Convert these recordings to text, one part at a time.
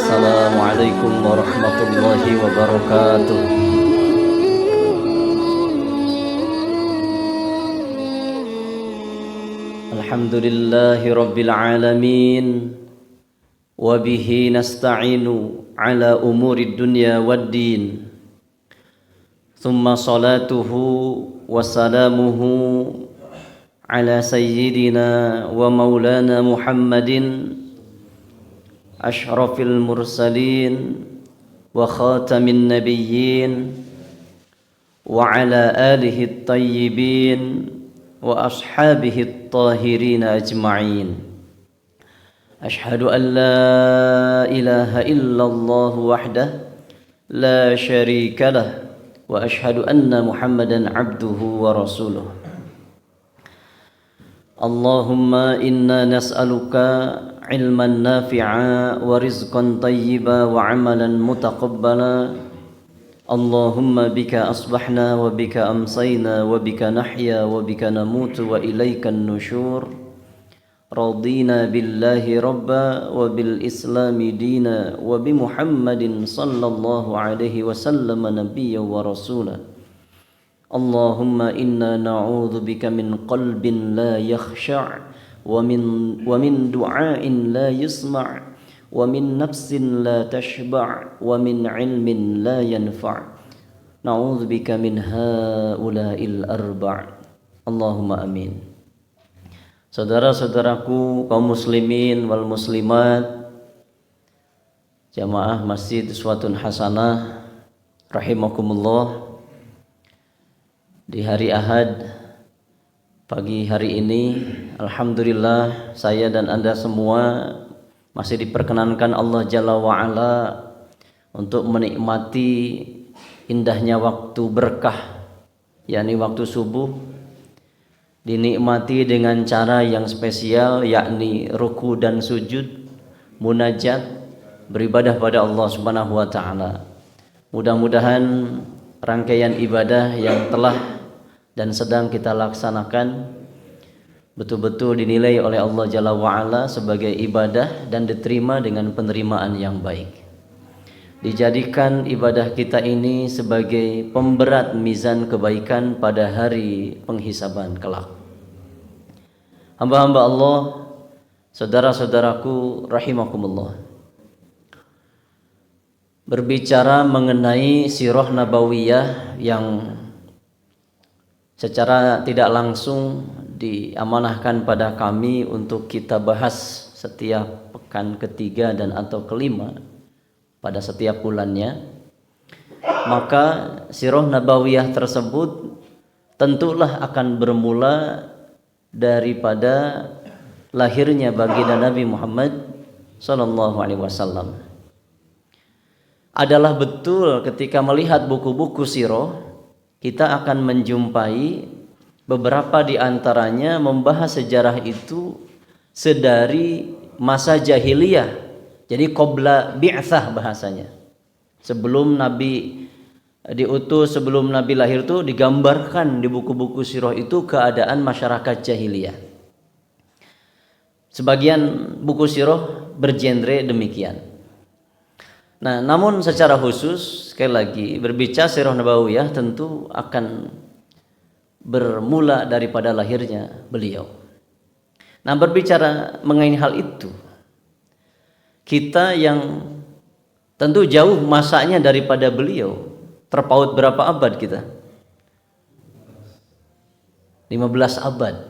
Assalamualaikum warahmatullahi wabarakatuh. Alhamdulillahi rabbil alamin. Wabihi nasta'inu ala umuri dunya waddin. Thumma salatuhu wa salamuhu ala sayyidina wa maulana Muhammadin ashrafil mursalin wa khatamin nabiyyin wa ala alihi at-tayyibin wa ashabihi at-tahirin ajma'in. Ashhadu an la ilaha illallah wahdah la syarika lah wa ashhadu anna Muhammadan abduhu wa rasuluh. Allahumma inna nas'aluka ilman nafi'a wa rizqan tayyiba wa amalan mutaqabbala. Allahumma bika asbahna wa bika amsayna wa bika nahya wa bika namutu wa ilaykan nusyur. Radina billahi rabba wa bil islami dina wa bi Muhammadin sallallahu alaihi wasallam nabiyya wa rasula. Allahumma inna na'udzu bika min qalbin la yakhsha' wa min du'ain la yusma' wa min nafsin la tashba' wa min ilmin la yanfa'. Na'udzu bika min haula'il arba'. Allahumma amin. Saudara-saudaraku kaum muslimin wal muslimat, jamaah Masjid Uswatun Hasanah rahimakumullah. Di hari Ahad pagi hari ini, alhamdulillah saya dan Anda semua masih diperkenankan Allah Jalla wa'ala untuk menikmati indahnya waktu berkah, yakni waktu subuh, dinikmati dengan cara yang spesial, yakni ruku dan sujud, munajat, beribadah pada Allah Subhanahu wa taala. Mudah-mudahan rangkaian ibadah yang telah dan sedang kita laksanakan betul-betul dinilai oleh Allah Jalla wa'ala sebagai ibadah dan diterima dengan penerimaan yang baik. Dijadikan ibadah kita ini sebagai pemberat mizan kebaikan pada hari penghisaban kelak. Hamba-hamba Allah, saudara-saudaraku rahimakumullah, berbicara mengenai sirah nabawiyah yang secara tidak langsung diamanahkan pada kami untuk kita bahas setiap pekan ketiga dan atau kelima pada setiap bulannya, maka sirah nabawiyah tersebut tentulah akan bermula daripada lahirnya baginda Nabi Muhammad sallallahu alaihi wasallam. Adalah betul ketika melihat buku-buku sirah kita akan menjumpai beberapa di antaranya membahas sejarah itu sedari masa jahiliyah. Jadi qabla bi'tsah bahasanya. Sebelum Nabi diutus, sebelum Nabi lahir itu digambarkan di buku-buku sirah itu keadaan masyarakat jahiliyah. Sebagian buku sirah bergenre demikian. Nah, namun secara khusus sekali lagi berbicara sirah nabawiyah tentu akan bermula daripada lahirnya beliau. Nah, berbicara mengenai hal itu, kita yang tentu jauh masanya daripada beliau, terpaut berapa abad kita? 15 abad,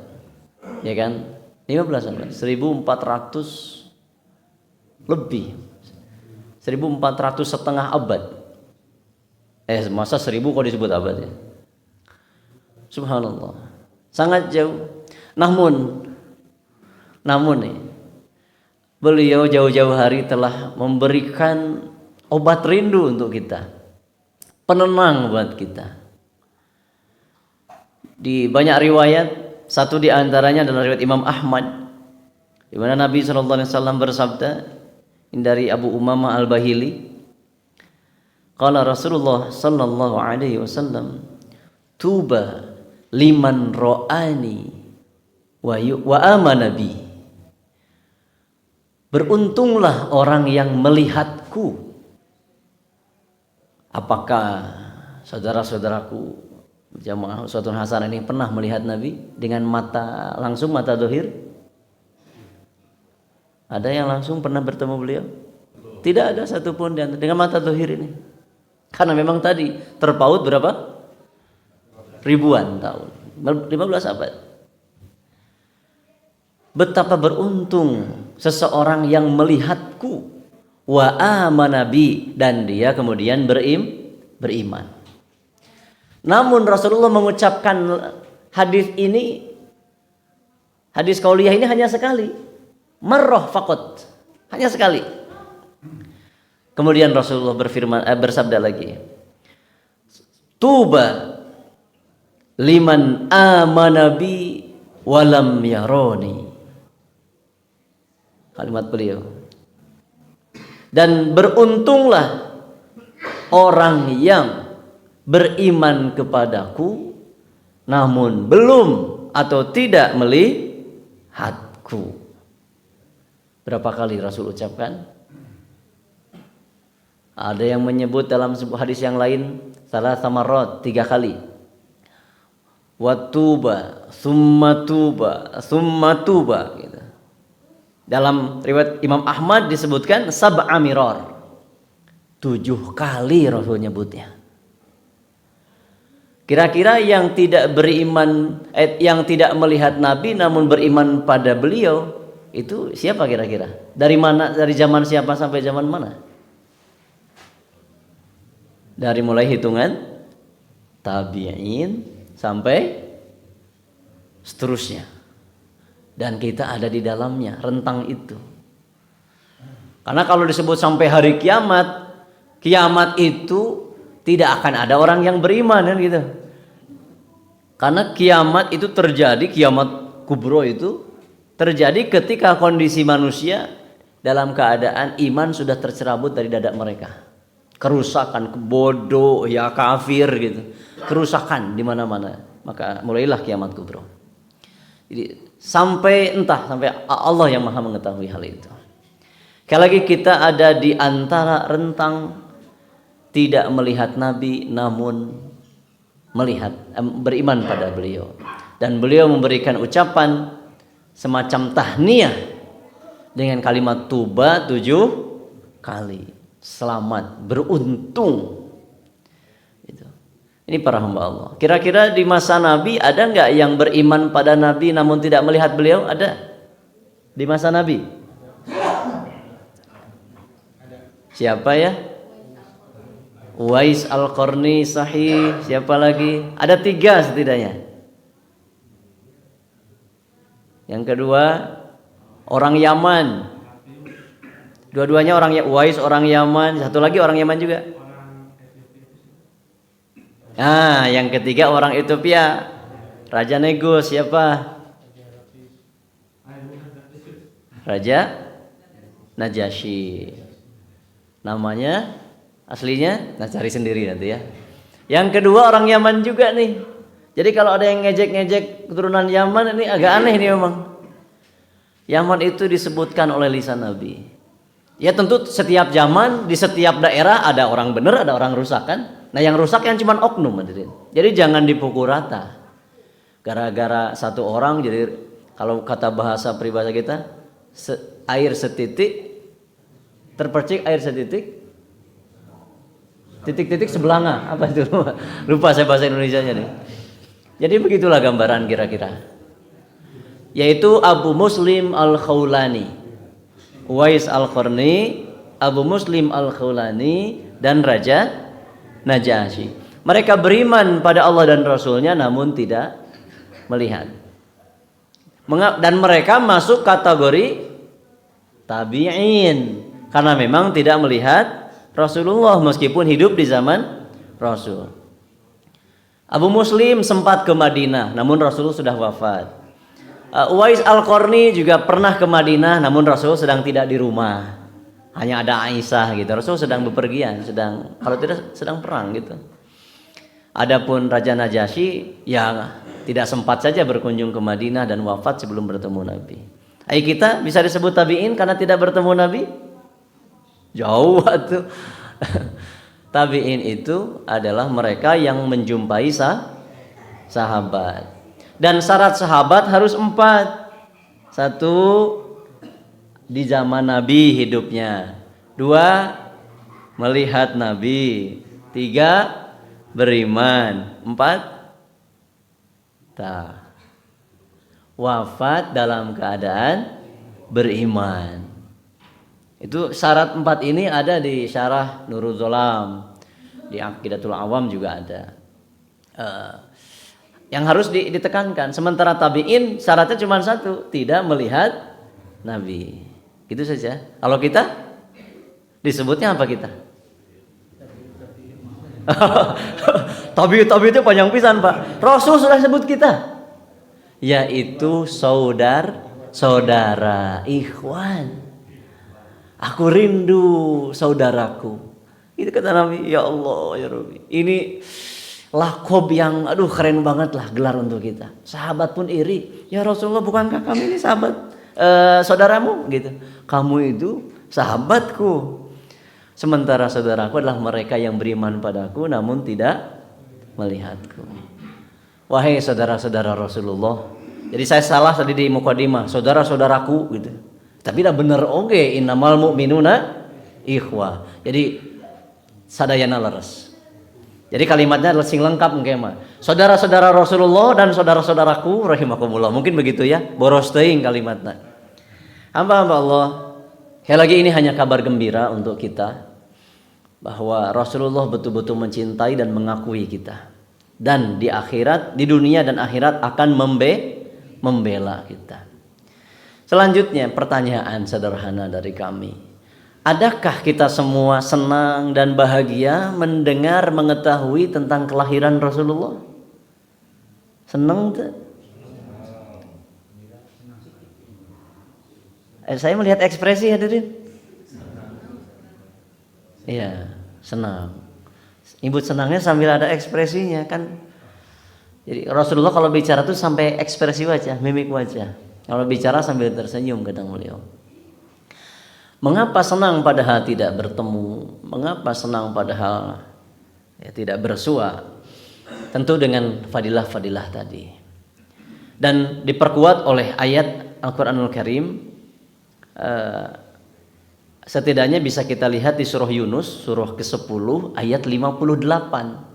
ya kan? 15 abad, 1400 lebih. 1400 setengah abad. Masa 1000 kok disebut abad ya? Subhanallah. Sangat jauh. Namun nih, beliau jauh-jauh hari telah memberikan obat rindu untuk kita. Penenang buat kita. Di banyak riwayat, satu di antaranya adalah riwayat Imam Ahmad, di mana Nabi SAW bersabda dari Abu Umamah Al-Bahili, qala Rasulullah sallallahu alaihi wasallam, tuba liman ra'ani wa amana bi. Beruntunglah orang yang melihatku. Apakah saudara-saudaraku jamaah Uswatun Hasanah ini pernah melihat Nabi dengan mata langsung, mata dohir? Ada yang langsung pernah bertemu beliau? Tidak ada satupun dengan mata dohir ini. Karena memang tadi terpaut berapa? Ribuan tahun, 15 abad. Betapa beruntung seseorang yang melihatku, wa amana bi, dan dia kemudian beriman. Namun Rasulullah mengucapkan hadis ini, hadis qauliyah ini hanya sekali, marrah faqat, hanya sekali. Kemudian Rasulullah bersabda lagi, tuba liman amana bi walam yaroni. Kalimat beliau. Dan beruntunglah orang yang beriman kepadaku namun belum atau tidak melihatku. Berapa kali Rasul ucapkan? Ada yang menyebut dalam sebuah hadis yang lain salah samarot 3 kali. Watuba, summa tuba gitu. Dalam riwayat Imam Ahmad disebutkan sab'a mirar. 7 kali Rasul nyebutnya. Kira-kira yang tidak beriman, yang tidak melihat Nabi namun beriman pada beliau, itu siapa kira-kira? Dari mana? Dari zaman siapa sampai zaman mana? Dari mulai hitungan tabi'in sampai seterusnya. Dan kita ada di dalamnya, rentang itu. Karena kalau disebut sampai hari kiamat, kiamat itu tidak akan ada orang yang beriman kan gitu. Karena kiamat itu terjadi, kiamat kubro itu terjadi ketika kondisi manusia dalam keadaan iman sudah tercerabut dari dada mereka. Kerusakan, bodoh, ya kafir gitu. Kerusakan di mana-mana. Maka mulailah kiamat kubro. Jadi sampai Allah yang Maha mengetahui hal itu. Sekali lagi kita ada di antara rentang tidak melihat Nabi namun beriman pada beliau. Dan beliau memberikan ucapan semacam tahniyah dengan kalimat tuba 7 kali. Selamat, beruntung. Gitu. Ini para hamba Allah. Kira-kira di masa Nabi ada nggak yang beriman pada Nabi namun tidak melihat beliau? Ada? Di masa Nabi? Siapa ya? Uwais Al-Qarni sahih. Siapa lagi? Ada 3 setidaknya. Yang kedua orang Yaman. Dua-duanya orang Uwais orang Yaman. Satu lagi orang Yaman juga. Nah, yang ketiga orang Ethiopia. Raja Negus siapa? Raja Najasyi. Namanya aslinya, nah cari sendiri nanti ya. Yang kedua orang Yaman juga nih. Jadi kalau ada yang ngejek-ngejek keturunan Yaman, ini agak aneh nih memang. Yaman itu disebutkan oleh lisan Nabi. Ya tentu setiap zaman di setiap daerah ada orang benar, ada orang rusak kan. Nah yang rusak yang cuma oknum hadirin. Jadi jangan dipukul rata. Gara-gara satu orang jadi kalau kata bahasa peribahasa kita air setitik terpercik air setitik titik-titik sebelanga apa itu lupa saya bahasa Indonesianya nih. Jadi begitulah gambaran kira-kira. Yaitu Abu Muslim Al-Khawlani, Uwais Al-Qarni, Abu Muslim Al-Khawlani, dan Raja Najasyi. Mereka beriman pada Allah dan Rasulnya namun tidak melihat. Dan mereka masuk kategori tabi'in karena memang tidak melihat Rasulullah meskipun hidup di zaman Rasul. Abu Muslim sempat ke Madinah namun Rasul sudah wafat. Uwais Al-Qarni juga pernah ke Madinah namun Rasul sedang tidak di rumah. Hanya ada Aisyah gitu. Rasul sedang bepergian, kalau tidak sedang perang gitu. Adapun Raja Najasyi ya tidak sempat saja berkunjung ke Madinah dan wafat sebelum bertemu Nabi. Ayo kita bisa disebut tabi'in karena tidak bertemu Nabi? Jauh tuh. Tabi'in itu adalah mereka yang menjumpai sahabat. Dan syarat sahabat harus 4. 1, di zaman Nabi hidupnya. 2, melihat Nabi. 3, beriman. 4, wafat dalam keadaan beriman. Itu syarat 4 ini ada di Syarah Nurul Zolam, di Aqidatul Awam juga ada. Yang harus ditekankan. Sementara tabi'in syaratnya cuma 1, tidak melihat Nabi. Gitu saja. Kalau kita disebutnya apa kita? Tabi itu panjang pisan, Pak. Rasul sudah sebut kita, yaitu saudara, ikhwan. Aku rindu saudaraku. Itu kata Nabi. Ya Allah, ya Rabbi. Ini lakob yang keren banget lah gelar untuk kita. Sahabat pun iri. Ya Rasulullah, bukankah kami ini sahabat saudaramu gitu. Kamu itu sahabatku. Sementara saudaraku adalah mereka yang beriman padaku namun tidak melihatku. Wahai saudara-saudara Rasulullah. Jadi saya salah tadi di mukadimah, saudara-saudaraku gitu. Tapi dah bener oge, innamal mu'minuna ikhwah. Jadi sadayana leres. Jadi kalimatnya adalah sing lengkap mah. Saudara-saudara Rasulullah dan saudara-saudaraku rahimakumullah. Mungkin begitu ya, boros teuing kalimatnya. Hamba-hamba Allah, sekali lagi ini hanya kabar gembira untuk kita bahwa Rasulullah betul-betul mencintai dan mengakui kita. Dan di akhirat, di dunia dan akhirat akan membela kita. Selanjutnya pertanyaan sederhana dari kami. Adakah kita semua senang dan bahagia mendengar mengetahui tentang kelahiran Rasulullah? Senang tuh? Saya melihat ekspresi hadirin. Iya, senang. Ibu senangnya sambil ada ekspresinya kan. Jadi Rasulullah kalau bicara tuh sampai ekspresi wajah, mimik wajah. Kalau bicara sambil tersenyum kadang beliau. Mengapa senang padahal tidak bertemu? Mengapa senang padahal tidak bersua? Tentu dengan fadilah-fadilah tadi. Dan diperkuat oleh ayat Al-Quranul Karim. Setidaknya bisa kita lihat di surah Yunus, surah ke-10 ayat 58.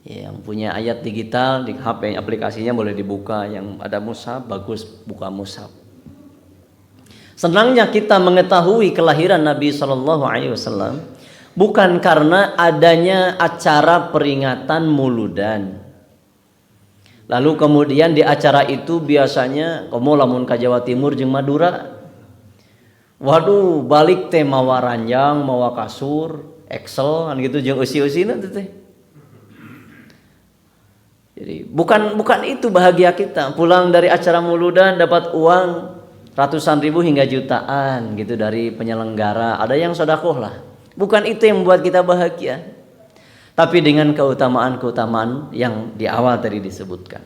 Yang punya ayat digital di HP aplikasinya boleh dibuka, yang ada mushaf bagus buka mushaf. Senangnya kita mengetahui kelahiran Nabi SAW bukan karena adanya acara peringatan Muludan. Lalu kemudian di acara itu biasanya komo lamun ka Jawa Timur jeung Madura. Waduh, balik teh mawa ranjang, mawa kasur, Excel kan gitu jeung eusi-eusina teh. Jadi bukan itu bahagia kita. Pulang dari acara Muludan dapat uang ratusan ribu hingga jutaan gitu dari penyelenggara. Ada yang sedekah lah. Bukan itu yang membuat kita bahagia. Tapi dengan keutamaan-keutamaan yang di awal tadi disebutkan.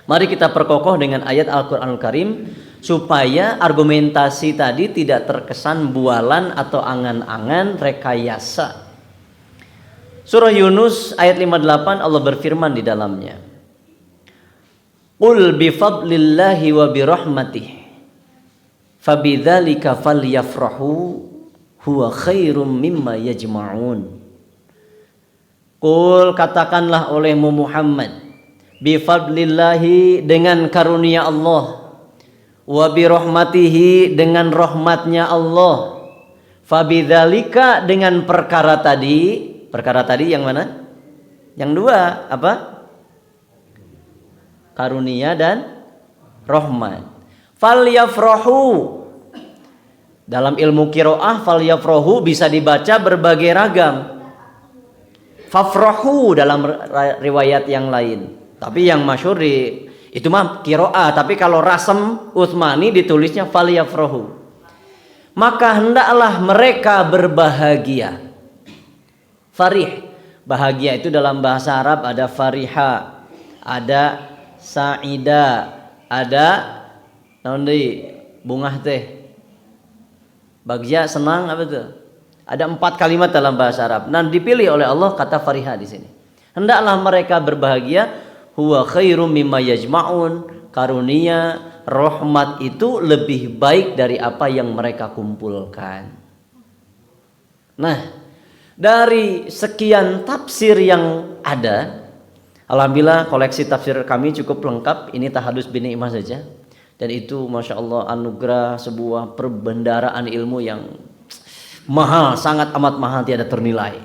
Mari kita perkokoh dengan ayat Al-Quranul Karim supaya argumentasi tadi tidak terkesan bualan atau angan-angan rekayasa. Surah Yunus ayat 58 Allah berfirman di dalamnya. Qul bifadlillahi wa birahmatihi fabidzalika falyafrahu huwa khairum mimma yajma'un. Qul, katakanlah olehmu Muhammad, bifadlillahi, dengan karunia Allah, wa birahmatihi, dengan rahmatnya Allah, Fabidzalika, dengan perkara tadi yang mana? Yang dua apa? Karunia dan rahmat. Falyafrahu. Dalam ilmu qiraah falyafrahu bisa dibaca berbagai ragam. Fafrahu dalam riwayat yang lain. Tapi yang masyhur itu mah qiraah, tapi kalau Rasm Utsmani ditulisnya falyafrahu. Maka hendaklah mereka berbahagia. Farih, bahagia itu dalam bahasa Arab ada fariha, ada sa'ida, ada naon deui bungah teh. Bagja senang apa itu? Ada 4 kalimat dalam bahasa Arab. Nah, dipilih oleh Allah kata fariha di sini. Hendaklah mereka berbahagia, huwa khairum mimma yajma'un. Karunia, rahmat itu lebih baik dari apa yang mereka kumpulkan. Nah, dari sekian tafsir yang ada, alhamdulillah koleksi tafsir kami cukup lengkap. Ini tahadus bin ni'mah saja. Dan itu Masya Allah anugerah sebuah perbendaharaan ilmu yang mahal, sangat amat mahal, tiada ternilai.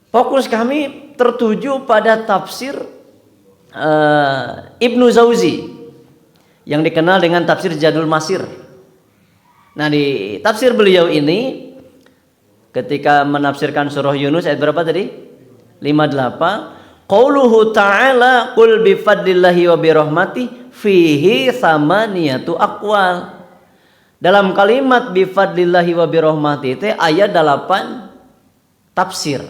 Fokus kami tertuju pada tafsir Ibnu Jauzi yang dikenal dengan tafsir Zadul Masir. Nah, di tafsir beliau ini ketika menafsirkan surah Yunus ayat berapa tadi? 58. Qauluhu ta'ala qul bi fadlillahi wa bi rahmatihi fihi samaniyatu aqwal. Dalam kalimat bi fadlillahi wa bi rahmatihi itu ayat 8 tafsir,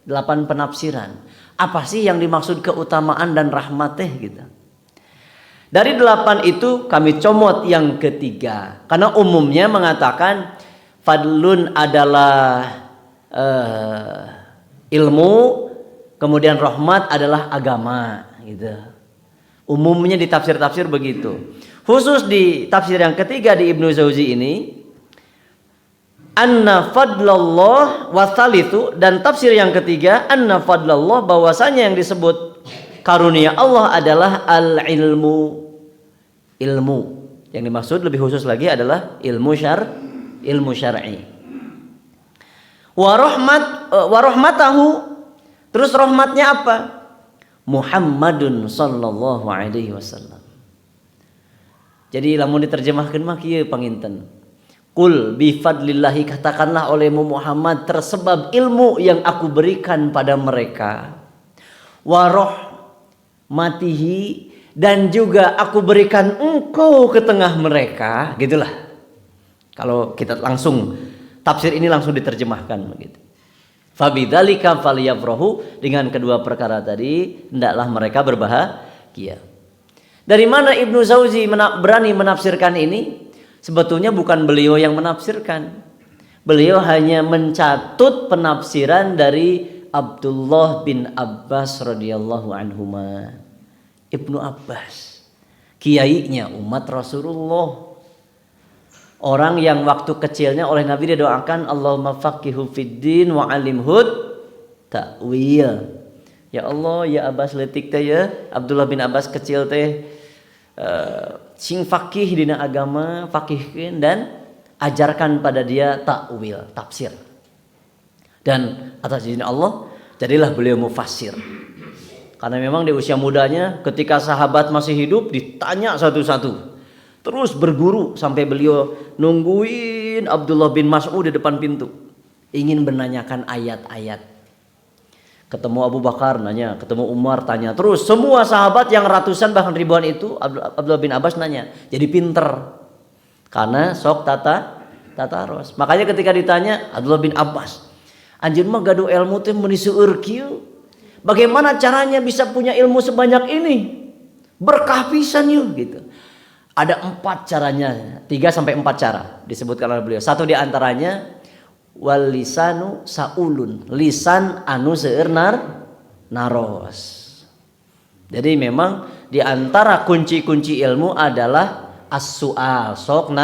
8 penafsiran. Apa sih yang dimaksud keutamaan dan rahmatnya gitu. Dari 8 itu kami comot yang ketiga. Karena umumnya mengatakan fadlun adalah ilmu, kemudian rahmat adalah agama gitu. Umumnya di tafsir-tafsir begitu. Khusus di tafsir yang ketiga di Ibnu Jauzi ini, anna fadlallah wasalitu, dan tafsir yang ketiga anna fadlallah, bahwasanya yang disebut karunia Allah adalah al-ilmu. Ilmu. Yang dimaksud lebih khusus lagi adalah ilmu syar'i. Wa rahmatahu, terus rahmatnya apa? Muhammadun sallallahu alaihi wasallam. Jadi lamun diterjemahkan mah kieu panginten. Qul bi fadlillahi, katakanlah olehmu Muhammad, tersebab ilmu yang aku berikan pada mereka. Wa rahmatihi, dan juga aku berikan engkau ke tengah mereka, gitulah. Kalau kita langsung tafsir ini langsung diterjemahkan begitu. Fabidzalika falyafrahu, dengan kedua perkara tadi hendaklah mereka berbahagia. Dari mana Ibnu Jauzi berani menafsirkan ini? Sebetulnya bukan beliau yang menafsirkan. Beliau hanya mencatut penafsiran dari Abdullah bin Abbas radhiyallahu anhuma. Ibnu Abbas, kiainya umat Rasulullah. Orang yang waktu kecilnya oleh Nabi didoakan Allahumma faqihu fiddin wa alimhud ta'wil. Ya Allah, ya Abbas letik teh ya, Abdullah bin Abbas kecil teh sing faqih dina agama, faqihkeun dan ajarkan pada dia ta'wil, tafsir. Dan atas izin Allah jadilah beliau mufassir. Karena memang di usia mudanya ketika sahabat masih hidup ditanya satu-satu. Terus berguru sampai beliau nungguin Abdullah bin Mas'ud di depan pintu, ingin menanyakan ayat-ayat. Ketemu Abu Bakar nanya, ketemu Umar tanya, terus semua sahabat yang ratusan bahkan ribuan itu Abdullah bin Abbas nanya. Jadi pinter karena sok tataros. Makanya ketika ditanya Abdullah bin Abbas, anjeun mah gaduh ilmu teh mun diseueur kieu, bagaimana caranya bisa punya ilmu sebanyak ini? Berkah pisan yuk gitu. Ada 4 caranya, 3 sampai 4 cara disebutkan oleh beliau. Satu di antaranya wal lisanu saulun, lisan anu seueur naros. Jadi memang di antara kunci-kunci ilmu adalah as-su'al, sok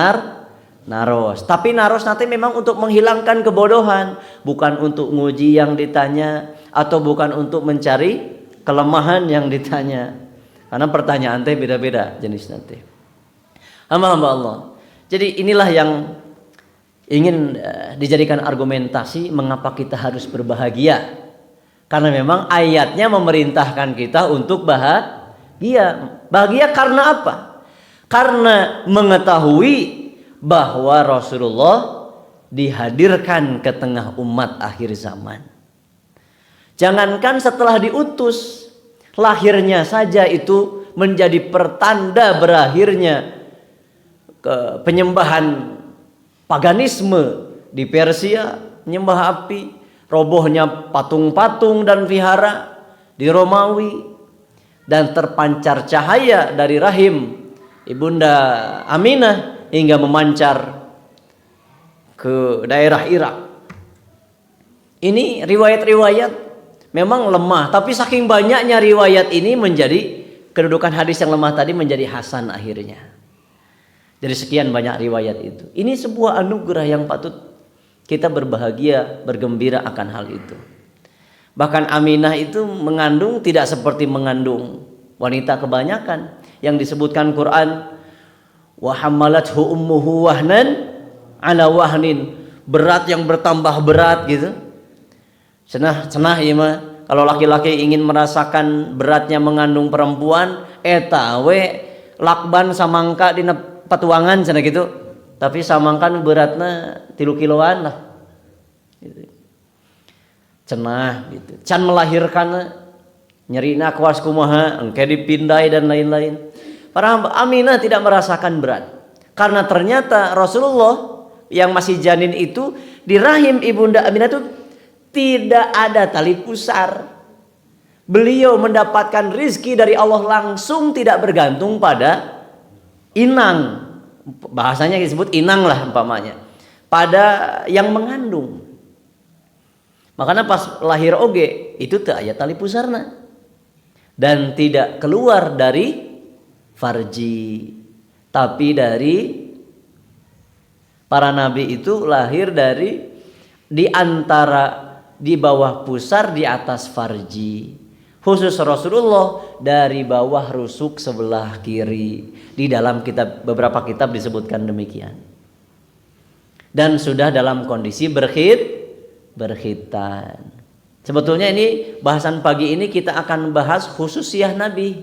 naros. Tapi naros nanti memang untuk menghilangkan kebodohan, bukan untuk nguji yang ditanya atau bukan untuk mencari kelemahan yang ditanya. Karena pertanyaan teh beda-beda jenis nanti. Hamba-hamba Allah. Jadi inilah yang ingin dijadikan argumentasi mengapa kita harus berbahagia. Karena memang ayatnya memerintahkan kita untuk bahagia. Bahagia karena apa? Karena mengetahui bahwa Rasulullah dihadirkan ke tengah umat akhir zaman. Jangankan setelah diutus, lahirnya saja itu menjadi pertanda berakhirnya penyembahan paganisme di Persia, menyembah api, robohnya patung-patung dan vihara di Romawi, dan terpancar cahaya dari rahim Ibunda Aminah hingga memancar ke daerah Irak. Ini riwayat-riwayat memang lemah, tapi saking banyaknya riwayat ini menjadi kedudukan hadis yang lemah tadi menjadi hasan akhirnya. Dari sekian banyak riwayat itu, ini sebuah anugerah yang patut kita berbahagia, bergembira akan hal itu. Bahkan Aminah itu mengandung tidak seperti mengandung wanita kebanyakan yang disebutkan Quran, wa hamalathu ummuhu wahnan ala wahnin, berat yang bertambah berat gitu. Cenah ya mah, kalau laki-laki ingin merasakan beratnya mengandung perempuan, eta we lakban samangka dina patuangan cenah gitu. Tapi samangkan beratnya 3 kiloan lah. Gitu. Cenah gitu. Can melahirkan nyerina kuas kumaha, engke dipindai dan lain-lain. Para Aminah tidak merasakan berat. Karena ternyata Rasulullah yang masih janin itu di rahim Ibunda Aminah itu tidak ada tali pusar. Beliau mendapatkan rizki dari Allah langsung, tidak bergantung pada inang. Bahasanya disebut inang lah umpamanya, pada yang mengandung. Makanya pas lahir oge itu teu aya tali pusarna dan tidak keluar dari farji, tapi dari para nabi itu lahir dari di antara di bawah pusar di atas farji. Khusus Rasulullah dari bawah rusuk sebelah kiri. Di dalam kitab, beberapa kitab disebutkan demikian. Dan sudah dalam kondisi berkhitan. Sebetulnya ini bahasan pagi ini kita akan bahas khususiyah Nabi.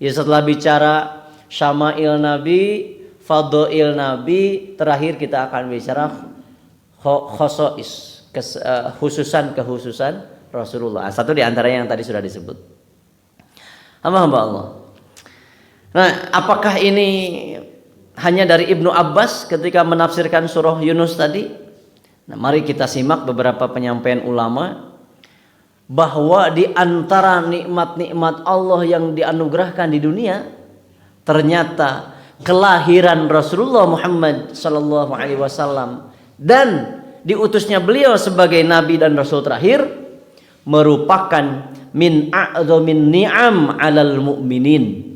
Ya, setelah bicara syama'il Nabi, fadha'il Nabi, terakhir kita akan bicara khosois, khususan Rasulullah. Satu di antaranya yang tadi sudah disebut. Hamba-hamba Allah. Nah, apakah ini hanya dari Ibnu Abbas ketika menafsirkan surah Yunus tadi? Nah, mari kita simak beberapa penyampaian ulama bahwa di antara nikmat-nikmat Allah yang dianugerahkan di dunia, ternyata kelahiran Rasulullah Muhammad sallallahu alaihi wasallam dan diutusnya beliau sebagai nabi dan rasul terakhir merupakan min a'dhamin ni'am 'alal mu'minin.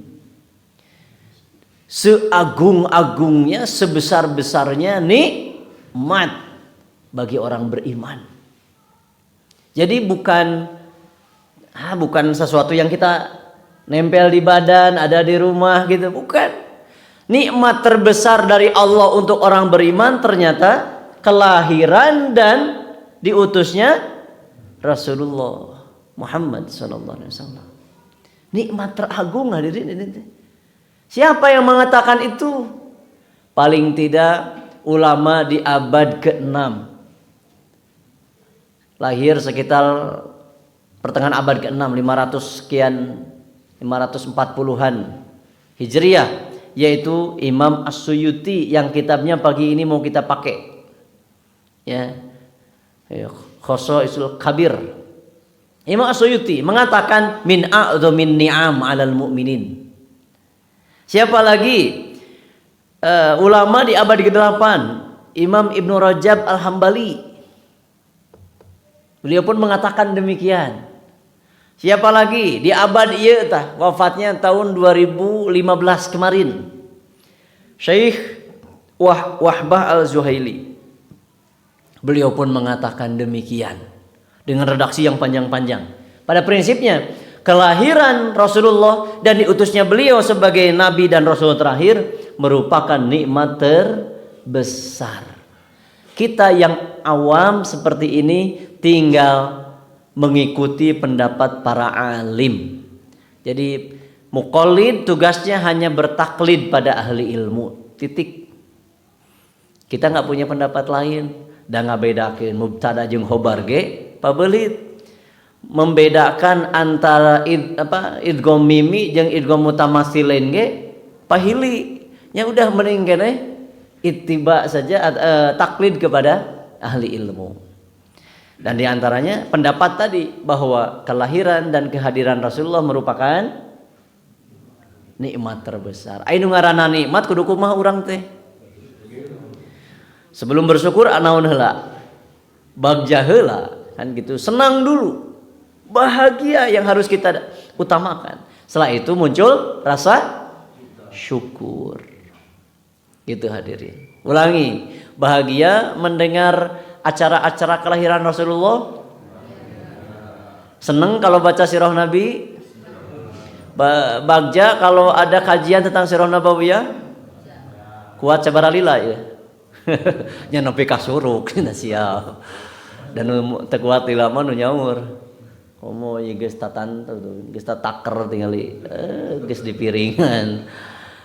Seagung-agungnya, sebesar-besarnya nikmat bagi orang beriman. Jadi bukan sesuatu yang kita nempel di badan, ada di rumah gitu, bukan. Nikmat terbesar dari Allah untuk orang beriman ternyata kelahiran dan diutusnya Rasulullah Muhammad sallallahu alaihi wasallam. Nikmat teragung hadirin ini. Siapa yang mengatakan itu? Paling tidak ulama di abad ke-6. Lahir sekitar pertengahan abad ke-6, 540-an Hijriah, yaitu Imam As-Suyuti yang kitabnya pagi ini mau kita pakai. Ya. Khosaisul Kabir. Imam As-Suyuti mengatakan min a'dhamin ni'am 'alal mu'minin. Siapa lagi? Ulama di abad ke-8, Imam Ibnu Rajab Al-Hambali. Beliau pun mengatakan demikian. Siapa lagi? Di abad ieu tah, wafatnya tahun 2015 kemarin. Syekh Wahbah Al-Zuhaili. Beliau pun mengatakan demikian dengan redaksi yang panjang-panjang. Pada prinsipnya kelahiran Rasulullah dan diutusnya beliau sebagai nabi dan rasul terakhir merupakan nikmat terbesar. Kita yang awam seperti ini tinggal mengikuti pendapat para alim. Jadi muqallid tugasnya hanya bertaklid pada ahli ilmu. Titik. Kita nggak punya pendapat lain. Dan ngabedakeun mubtada jeung khobar ge pabelit. Membedakan antara idgham mimi jeung idgham mutamatsilain ge pahili. Ya udah mending keneh ittiba saja taklid kepada ahli ilmu. Dan diantaranya pendapat tadi bahwa kelahiran dan kehadiran Rasulullah merupakan nikmat terbesar. Anu ngaranna nikmat kudu kumaha urang teh? Sebelum bersyukur anaun heula. Bagja heula kan gitu. Senang dulu. Bahagia yang harus kita utamakan. Setelah itu muncul rasa syukur. Gitu hadirin. Ulangi, bahagia mendengar acara-acara kelahiran Rasulullah. Seneng kalau baca sirah Nabi. Bagja kalau ada kajian tentang sirah Nabawiyah. Kuat sabaralila ya. Nya nepi ka suruk siap. Dan teu kuat lila mah nu nyaur. Komo ieu geus tatan geus taker tingali geus di piringan.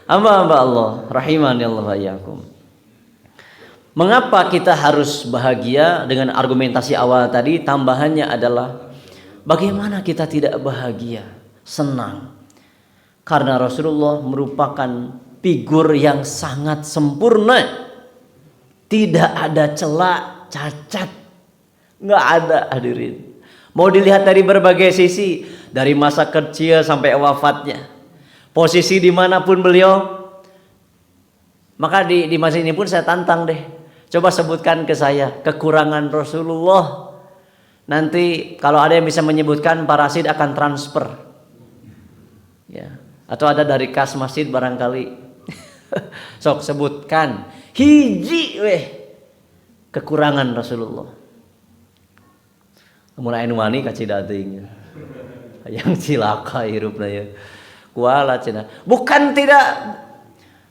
Hamba Allah rahimani Allah wa iyyakum. Mengapa kita harus bahagia? Dengan argumentasi awal tadi, tambahannya adalah bagaimana kita tidak bahagia, senang. Karena Rasulullah merupakan figur yang sangat sempurna. Tidak ada celah, cacat. Nggak ada hadirin. Mau dilihat dari berbagai sisi, dari masa kecil sampai wafatnya, posisi dimanapun beliau. Maka di masa ini pun saya tantang deh, coba sebutkan ke saya kekurangan Rasulullah. Nanti kalau ada yang bisa menyebutkan, Pak Rasid akan transfer ya. Atau ada dari kas masjid barangkali. Sok sebutkan hiji weh kekurangan Rasulullah. Mulai anu wani ka cida teuing. Hayang cilaka hirupna ya. Kualat cenah.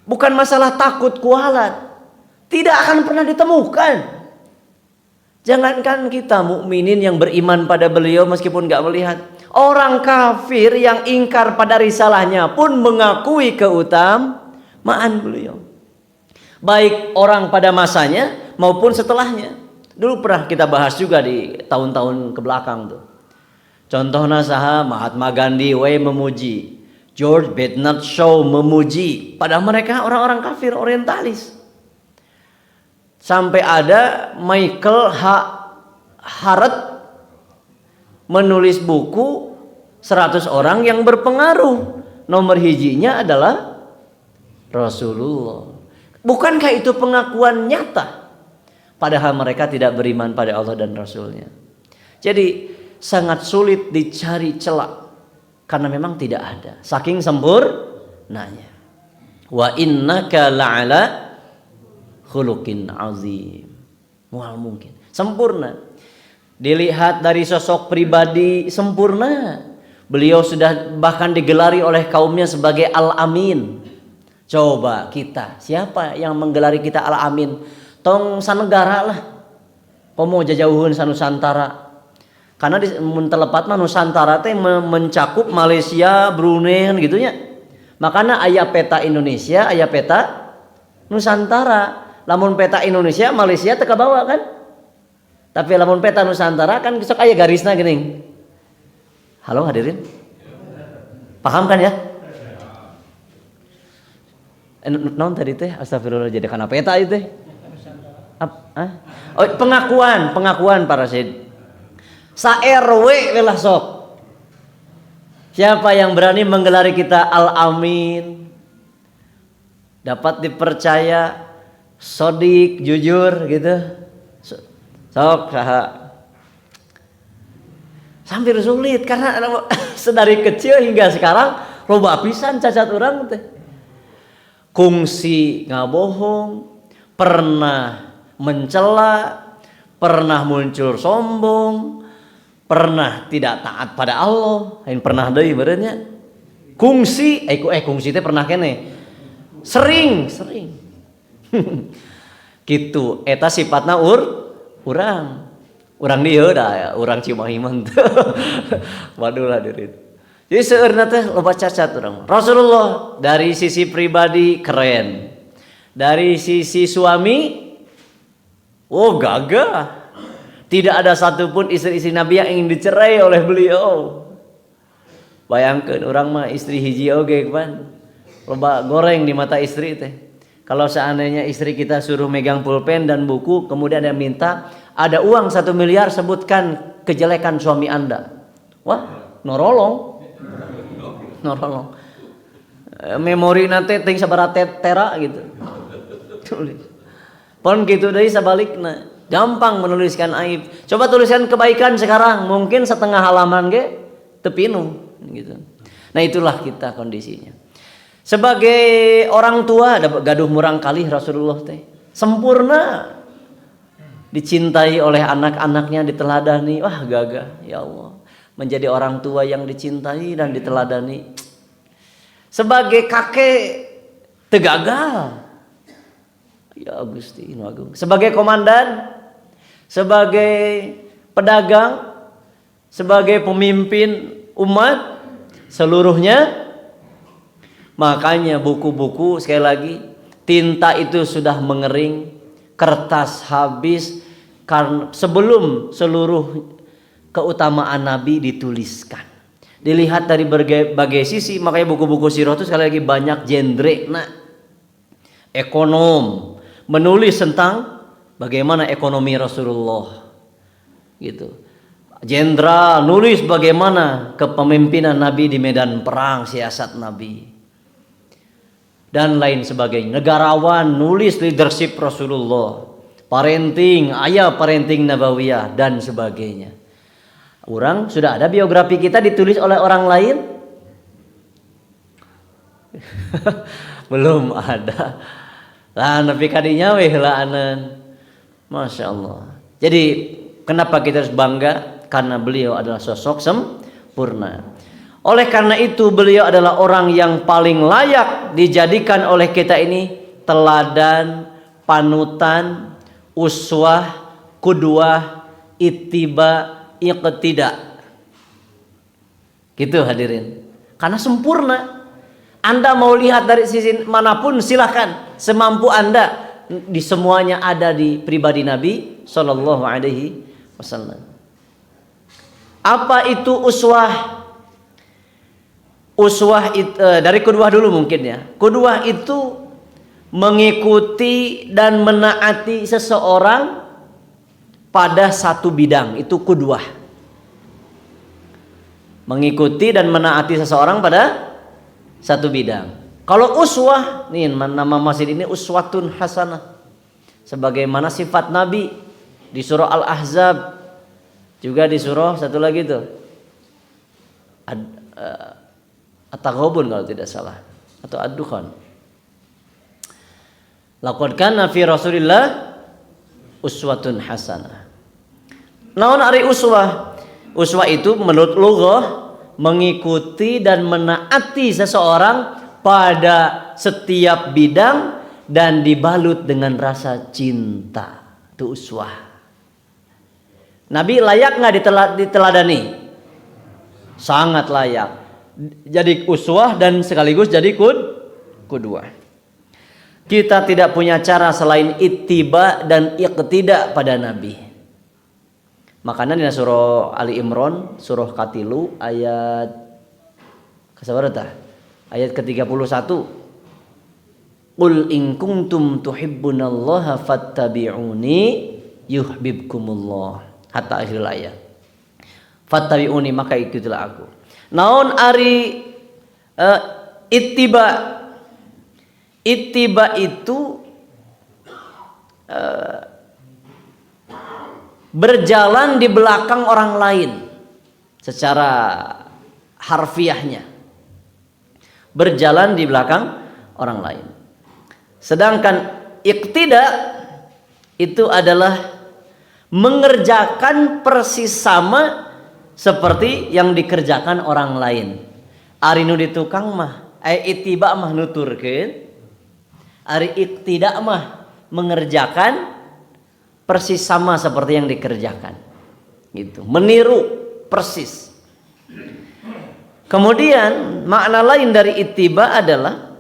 Bukan masalah takut kualat. Tidak akan pernah ditemukan. Jangankan kita mukminin yang beriman pada beliau meskipun enggak melihat. Orang kafir yang ingkar pada risalahnya pun mengakui keutamaan beliau. Baik orang pada masanya maupun setelahnya. Dulu pernah kita bahas juga di tahun-tahun kebelakang tuh. Contohnya saha Mahatma Gandhi memuji, George Bernard Shaw memuji, padahal mereka orang-orang kafir orientalis. Sampai ada Michael Hart menulis buku 100 orang yang berpengaruh. Nomor hijinya adalah Rasulullah. Bukankah itu pengakuan nyata? Padahal mereka tidak beriman pada Allah dan Rasulnya. Jadi sangat sulit dicari celah. Karena memang tidak ada. Saking sempurnanya. Wa innaka la'ala khuluqin azim. Mual mungkin. Sempurna. Dilihat dari sosok pribadi sempurna. Beliau sudah bahkan digelari oleh kaumnya sebagai Al-Amin. Coba kita. Siapa yang menggelari kita Al-Amin? Tong sanegara lah. Komo jajauhun sanusantara. Karena di mentelepat mah Nusantara teh mencakup Malaysia, Brunei gitu nya. Makanya aya peta Indonesia, aya peta Nusantara. Lamun peta Indonesia, Malaysia teu kabawa kan? Tapi lamun peta Nusantara kan sok aya garisna geuning. Halo hadirin. Paham kan ya? Naon tadi teh? Astagfirullah jadi kana peta ieu teh. Oh, pengakuan para Rasid. Sa RW lah sok. Siapa yang berani menggelari kita Al-Amin? Dapat dipercaya, sodik, jujur gitu. Sok saha. Sambil sulit karena sedari kecil hingga sekarang loba pisan cacat urang teh. Kungsi ngabohong, pernah mencela, pernah muncul sombong, pernah tidak taat pada Allah, yang pernah deui beureunya. Kungsi, kungsi teh pernah kene. Sering. Gitu eta sifatna urang dieu da ya, urang Cimahi mah. Waduh lah diri. Jadi seueurna teh loba cacat urang. Rasulullah dari sisi pribadi keren. Dari sisi suami gagah. Tidak ada satupun istri-istri Nabi yang ingin dicerai oleh beliau. Bayangkan orang mah istri hiji oge kan. Loba goreng di mata istri teh. Kalau seandainya istri kita suruh megang pulpen dan buku, kemudian dia minta ada uang 1 miliar, sebutkan kejelekan suami Anda. Wah, norolong. Memori nanti ting sabaraha tera gitu. Tulis. Pon gitu deui sabalikna. Gampang menuliskan aib. Coba tuliskan kebaikan sekarang, mungkin setengah halaman ge teu pinuh gitu. Nah, itulah kita kondisinya. Sebagai orang tua ada gaduh murang kalih Rasulullah teh. Sempurna. Dicintai oleh anak-anaknya, diteladani. Wah, gagah ya Allah. Menjadi orang tua yang dicintai dan diteladani. Sebagai kakek tegagal. Ya Gusti Inu Agung. Sebagai komandan, sebagai pedagang, sebagai pemimpin umat seluruhnya. Makanya buku-buku sekali lagi, tinta itu sudah mengering, kertas habis karena sebelum seluruh keutamaan Nabi dituliskan. Dilihat dari berbagai sisi, makanya buku-buku sirah itu sekali lagi banyak genre. Nah, ekonom menulis tentang bagaimana ekonomi Rasulullah, gitu. Jenderal nulis bagaimana kepemimpinan Nabi di medan perang, siasat Nabi. Dan lain sebagainya. Negarawan nulis leadership Rasulullah, parenting, ayah parenting nabawiyah dan sebagainya. Orang sudah ada biografi kita ditulis oleh orang lain? Belum ada. Lah nepi kadinya weh laanan. Masya Allah. Jadi kenapa kita harus bangga? Karena beliau adalah sosok sempurna. Oleh karena itu beliau adalah orang yang paling layak dijadikan oleh kita ini teladan, panutan, uswah, qudwah, ittiba, iqtida. Gitu hadirin. Karena sempurna. Anda mau lihat dari sisi manapun silahkan, semampu Anda. Di semuanya ada di pribadi Nabi Sallallahu Alaihi Wasallam. Apa itu uswah? Uswah itu, dari qudwah dulu mungkin ya. Qudwah itu mengikuti dan menaati seseorang pada satu bidang, itu qudwah. Mengikuti dan menaati seseorang pada satu bidang. Kalau uswah, nih nama masjid ini uswatun hasanah. Sebagaimana sifat Nabi di surah Al-Ahzab, juga di surah satu lagi tuh. At-Taghabun kalau tidak salah, atau Ad-Dukhan. Laqad kana fi Rasulillah uswatun hasanah. Naon ari uswah? Uswah itu menurut lughah mengikuti dan menaati seseorang pada setiap bidang dan dibalut dengan rasa cinta. Itu uswah. Nabi layak nggak diteladani? Sangat layak. Jadi uswah dan sekaligus jadi qudwah. Kita tidak punya cara selain ittiba dan iqtida pada Nabi. Makanya di surah Ali Imran, surah Katilu ayat kesabarata? Ayat ke-31. Qul in kuntum tuhibbunallaha fattabi'uni yuhibbukumullah. Hatta akhir ayat. Fattabi'uni, maka ikutilah aku. Naon ari ittiba. Ittiba itu berjalan di belakang orang lain secara harfiahnya. Berjalan di belakang orang lain. Sedangkan iqtida itu adalah mengerjakan persis sama seperti yang dikerjakan orang lain. Ari nu di tukang mah ittiba mah nuturkeun, ari iqtida mah mengerjakan persis sama seperti yang dikerjakan. Gitu. Meniru persis. Kemudian makna lain dari ittiba adalah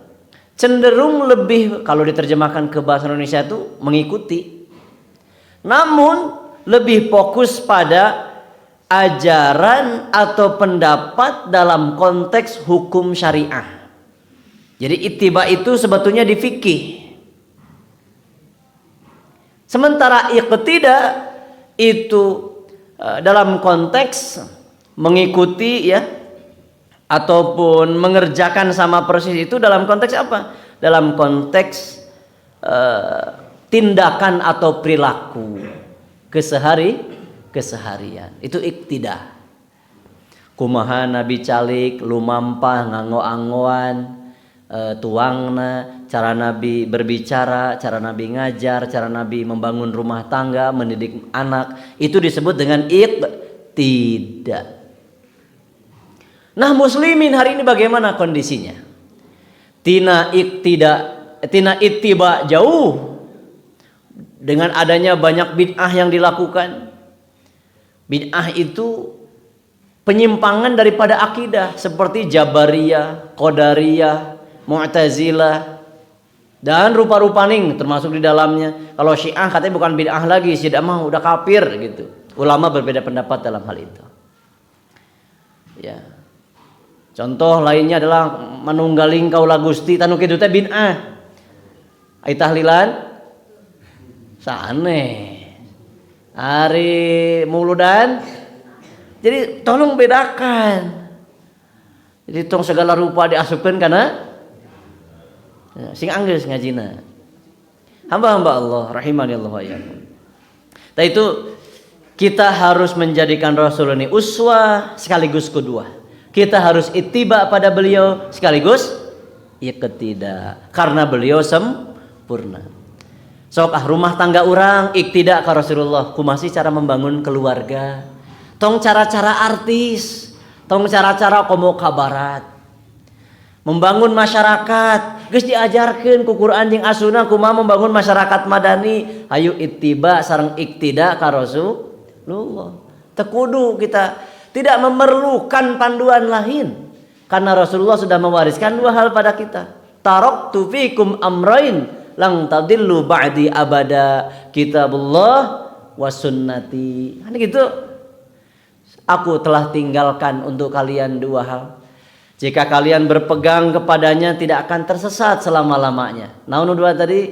cenderung lebih, kalau diterjemahkan ke bahasa Indonesia itu mengikuti. Namun lebih fokus pada ajaran atau pendapat dalam konteks hukum syariah. Jadi ittiba itu sebetulnya di fikih. Sementara iqtida itu dalam konteks mengikuti ya, ataupun mengerjakan sama persis itu dalam konteks apa? Dalam konteks tindakan atau perilaku keseharian. Itu iqtida. Kumaha Nabi calik, lumampah, nganggo-anggoan, tuangna, cara Nabi berbicara, cara Nabi ngajar, cara Nabi membangun rumah tangga, mendidik anak, itu disebut dengan iqtida. Nah, muslimin hari ini bagaimana kondisinya? Tina ittiba jauh. Dengan adanya banyak bid'ah yang dilakukan. Bid'ah itu penyimpangan daripada akidah, seperti Jabariyah, Qadariyah, Mu'tazilah, dan rupa-rupaning termasuk di dalamnya. Kalau Syiah katanya bukan bid'ah lagi, Syiah mah udah kafir gitu. Ulama berbeda pendapat dalam hal itu. Ya. Contoh lainnya adalah manunggaling kaula Gusti tanu kitu teh bid'ah. Ai tahlilan saneh. Ari muludan. Jadi tolong bedakan. Jadi tong segala rupa diasupkeun kana sing anggeus ngajina. Hamba-hamba Allah rahimani Allah wa iyyakum. Nah itu kita harus menjadikan Rasul ini uswah sekaligus kedua. Kita harus ittiba pada beliau sekaligus iqtida karena beliau sempurna. Sok rumah tangga orang iqtida ka Rasulullah, kumasi cara membangun keluarga. Tong cara-cara artis, tong cara-cara komo kabarat. Membangun masyarakat, geus diajarkeun ku Quran jeung As-Sunnah kumaha membangun masyarakat madani. Hayu ittiba sareng iqtida ka Rasulullah. Teu kudu kita tidak memerlukan panduan lain karena Rasulullah sudah mewariskan dua hal pada kita. Taraktu fikum amrain lang tadillu ba'di abada, kitabullah wa sunnati. Kan gitu. Aku telah tinggalkan untuk kalian dua hal. Jika kalian berpegang kepadanya tidak akan tersesat selama-lamanya. Naon dua tadi?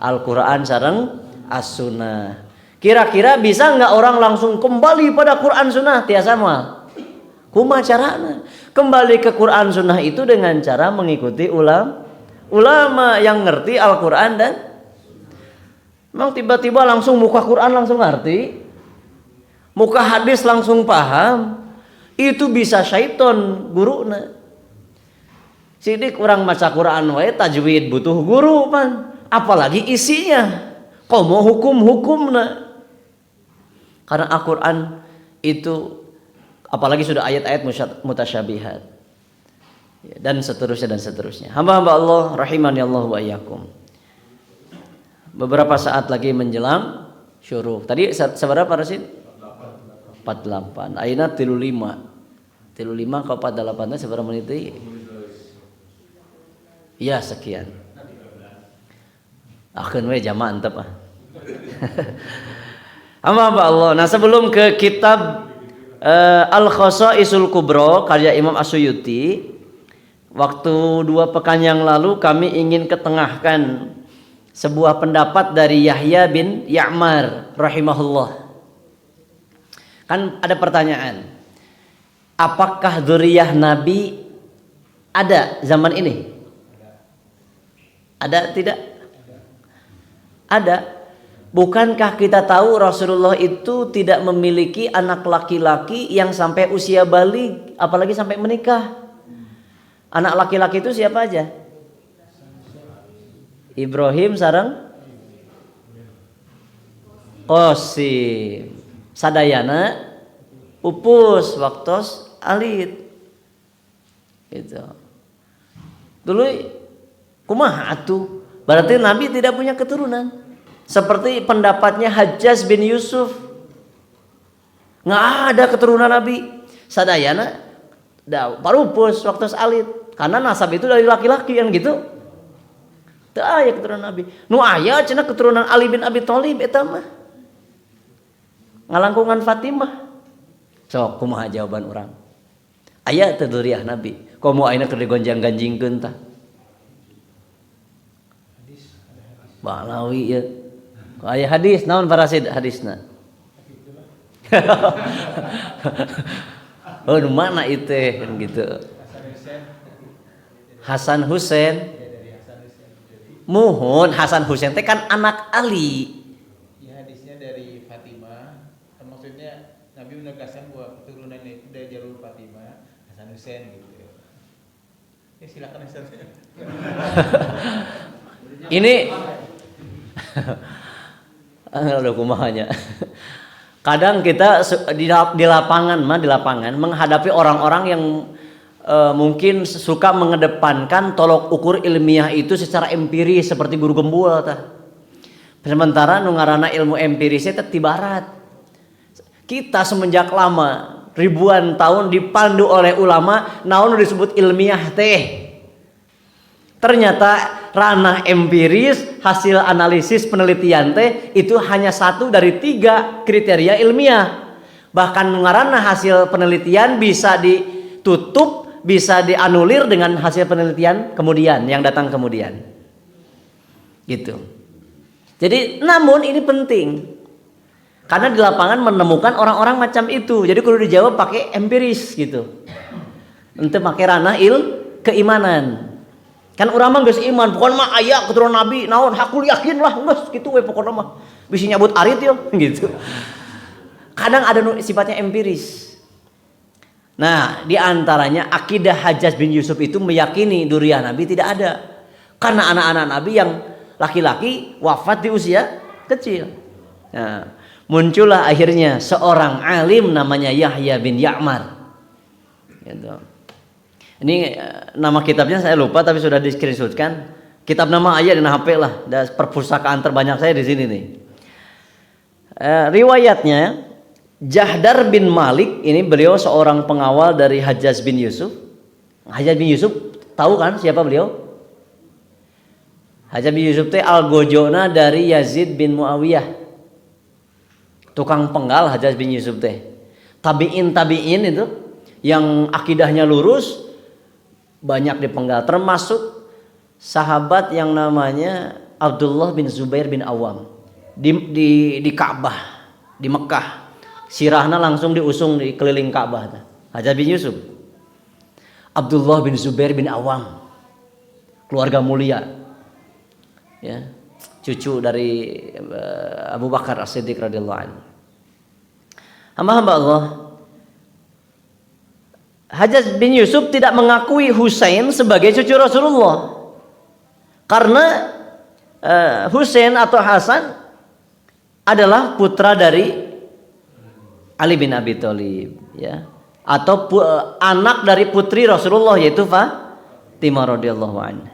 Al-Qur'an sareng As-Sunnah. Kira-kira bisa nggak orang langsung kembali pada Quran Sunnah? Tiasa mal. Kumaha carana? Kembali ke Quran Sunnah itu dengan cara mengikuti ulama yang ngerti Al-Quran dan memang tiba-tiba langsung muka Quran langsung ngerti, muka hadis langsung paham. Itu bisa syaiton guruna. Sidik orang maca Quran wae tajwid butuh guru pan, apalagi isinya. Komo hukum-hukumna. Karena Al-Quran itu apalagi sudah ayat-ayat mutasyabihat dan seterusnya. Hamba-hamba Allah rahimani Allah wa iyyakum. Beberapa saat lagi menjelang syuruq. Tadi seberapa Rasid? 48. Ayeuna 35. 35 ke 48 seberapa menit deui? Iya sekian. Akeun we jamaah antep ah. Hamba Allah. Nah sebelum ke kitab Al-Khasaisul Kubra karya Imam As-Suyuti, waktu 2 pekan yang lalu kami ingin ketengahkan sebuah pendapat dari Yahya bin Ya'mar rahimahullah. Kan ada pertanyaan, apakah dzurriyyah Nabi ada zaman ini? Ada tidak? Ada. Bukankah kita tahu Rasulullah itu tidak memiliki anak laki-laki yang sampai usia baligh, apalagi sampai menikah? Anak laki-laki itu siapa aja? Ibrahim sareng Qasim. Sadayana pupus waktos alit. Gitu. Dulu kumaha atuh Berarti Nabi tidak punya keturunan. Seperti pendapatnya Hajjaj bin Yusuf. Nggak ada keturunan Nabi. Sadayana parupus waktu alit. Karena nasab itu dari laki-laki yang gitu. Teu aya keturunan Nabi. Nu aya cenah keturunan Ali bin Abi Thalib eta mah. Ngalangkungan Fatimah. Sok kumaha jawaban urang? Aya teu duriah Nabi. Komo ayeuna keur digonjang-ganjingkeun tah. Balawi ya. Aya hadis naon parasid hadisna? Oh, di mana itu kan gitu. Hasan Husain. Muhun Hasan Husain teh kan anak Ali. Ya hadisnya dari Fatimah. Maksudnya Nabi menegaskan bahwa keturunan itu dari jalur Fatimah, Hasan Husain gitu. Ya silakan Ustaz. Ini aduh kumahanya. Kadang kita di lapangan menghadapi orang-orang yang mungkin suka mengedepankan tolok ukur ilmiah itu secara empiris seperti guru gembul tah. Sementara nu ngaranna ilmu empirisnya teh tibarat. Kita semenjak lama ribuan tahun dipandu oleh ulama naon disebut ilmiah teh. Ternyata ranah empiris, hasil analisis penelitian teh itu hanya 1 dari 3 kriteria ilmiah. Bahkan ngaranna hasil penelitian bisa ditutup, bisa dianulir dengan hasil penelitian kemudian yang datang kemudian. Gitu. Jadi namun ini penting. Karena di lapangan menemukan orang-orang macam itu. Jadi kudu dijawab pakai empiris gitu. Untuk pakai ranah keimanan. Kan urang mah geus iman, pokona mah aya keturunan Nabi, naon hakul yakin lah geus kitu we pokona mah. Bisi nyabut arit yo gitu. Kadang ada sifatnya empiris. Nah, di antaranya akidah Hajjaj bin Yusuf itu meyakini duriah Nabi tidak ada. Karena anak-anak Nabi yang laki-laki wafat di usia kecil. Nah, muncullah akhirnya seorang alim namanya Yahya bin Ya'mar. Gitu. Ini nama kitabnya saya lupa tapi sudah di-screenshotkan. Kitab nama ayat di HP lah. Dan perpustakaan terbanyak saya di sini nih. Riwayatnya Jahdar bin Malik ini beliau seorang pengawal dari Hajjaj bin Yusuf. Hajjaj bin Yusuf tahu kan siapa beliau? Hajjaj bin Yusuf teh algojona dari Yazid bin Muawiyah. Tukang penggal Hajjaj bin Yusuf teh. Tabi'in itu yang akidahnya lurus banyak dipenggal, termasuk sahabat yang namanya Abdullah bin Zubair bin Awam di Ka'bah di Mekah. Sirahna langsung diusung di keliling Ka'bah. Hajjaj bin Yusuf, Abdullah bin Zubair bin Awam, keluarga mulia, ya, cucu dari Abu Bakar As-Siddiq radhiyallahu anhu. Hamba-hamba Allah, Hajjaj bin Yusuf tidak mengakui Husain sebagai cucu Rasulullah karena Husain atau Hasan adalah putra dari Ali bin Abi Thalib, ya, atau anak dari putri Rasulullah yaitu Fatimah radhiyallahu anha.